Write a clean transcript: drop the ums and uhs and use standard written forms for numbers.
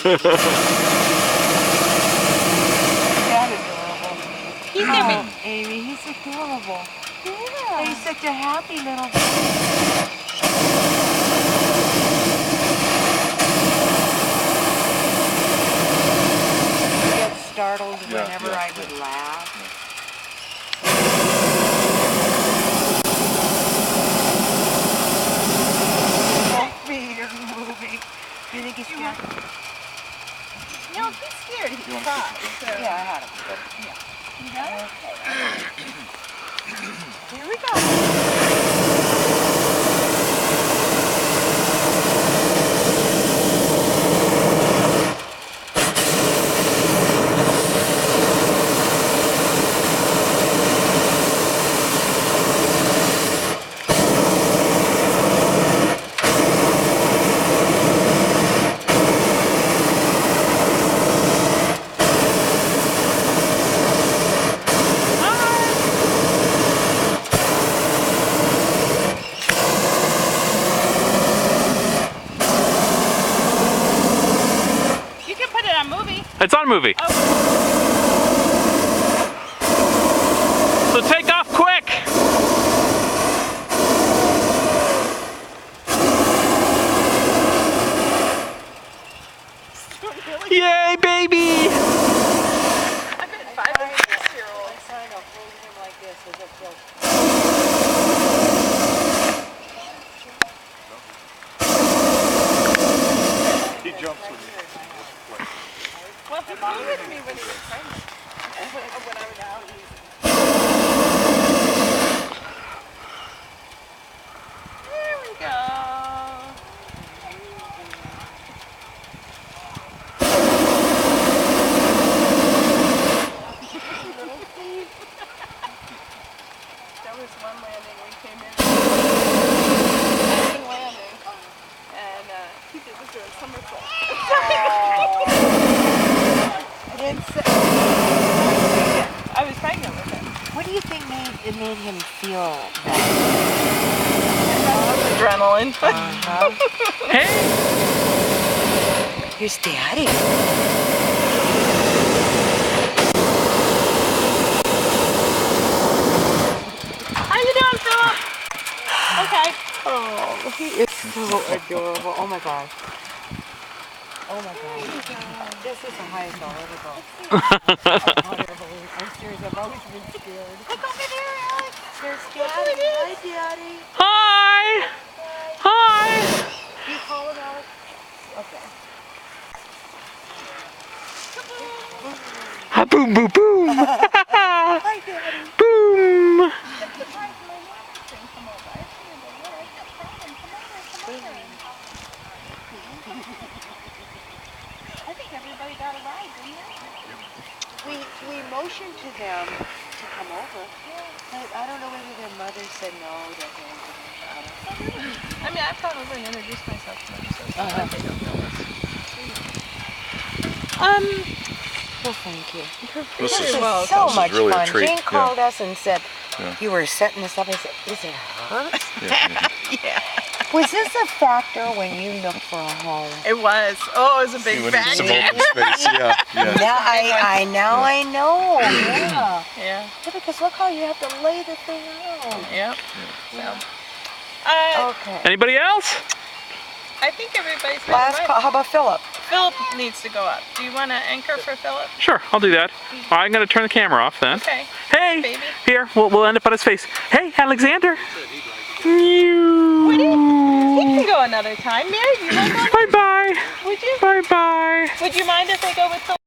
adorable. He's Amy, he's adorable. Yeah. He's such a happy little baby. He gets startled whenever I would laugh. Both feet are moving. Do you think he's scared? No, if he's scared, he cries. So. Yeah, I had him. You got it? Here we go. You can put it on movie. It's on movie. Oh. So take off quick. Yay, baby! I bet 5 or 6-year-olds. I'm trying to hold him like this as it feels. He jumps with me. Well, he flew with me when he was pregnant. When I was out. There we go. There was one landing we came in. Landing. And he was doing somersault. I was pregnant with him. What do you think it made him feel that? Adrenaline. Hey! Here's Daddy. How you doing, Philip? Okay. Oh, he is so adorable. Oh my gosh. Oh my gosh. This is the highest I'll ever go. I'm serious, I've always been scared. Look over there, Alex. There's Daddy. Hi, Daddy. Hi! Hi! You call him Alex? Okay. Ha, boom, boom, boom! Hi, Daddy. Boom! I think everybody got a ride, didn't they? We motioned to them to come over. But I don't know whether their mother said no. That they didn't. I mean, I've gone over and introduced myself to them, so they don't know us. Well, thank you. This This is, is well, so this is much really a fun. treat, Jane yeah. called us and said Yeah. you were setting this up. I said, is it her? yeah. Was this a factor when you looked for a home? It was. Oh, it was a big You went into some bag. open space, yeah. Now I know. Yeah. Yeah. Yeah, because look how you have to lay the thing out. Yep. So, Okay. Anybody else? I think everybody's been Last right. call. How about Philip? Philip needs to go up. Do you want to anchor for Philip? Sure, I'll do that. I'm gonna turn the camera off then. Okay. Hey! Baby. Here, we'll end up on his face. Hey, Alexander! He can go another time. Mary, do you want to go? Bye-bye! Would you? Bye-bye! Would you mind if they go with Philip?